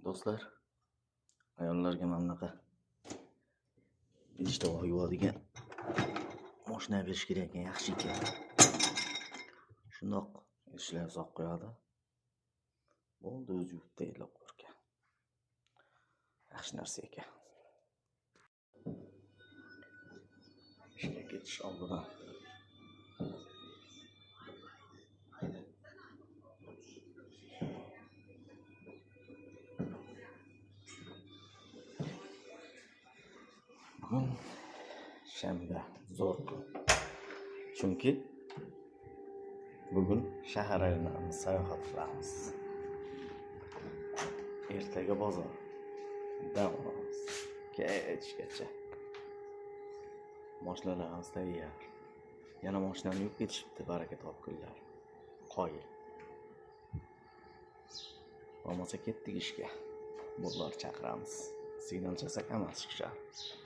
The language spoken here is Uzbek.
Do'stlar, ayollarga mana bunaqa idish tovoq yuvadigan mashina berish kerak ekan, yaxshi ekan. Shundoq idishlarni solib qo'yadi. Bo'ldi, o'zi yuvib tayyorlab qo'yarkan. Yaxshi narsa ekan. Ishga ketish oldidan bugun shanba, zo'r kun. Chunki bugun shahar aylanamiz, sayohat qilamiz. Ertaga bozor. Dam olamiz. Kechgacha. Mashinalarimiz tayyor. Yana mashinani yuvib ketishibdi, baraka topkunlar. Qoyil. Bo'lmasa ketdik ishga. Bo'llar chaqiramiz. Signal chasak hammasi chiqishadi.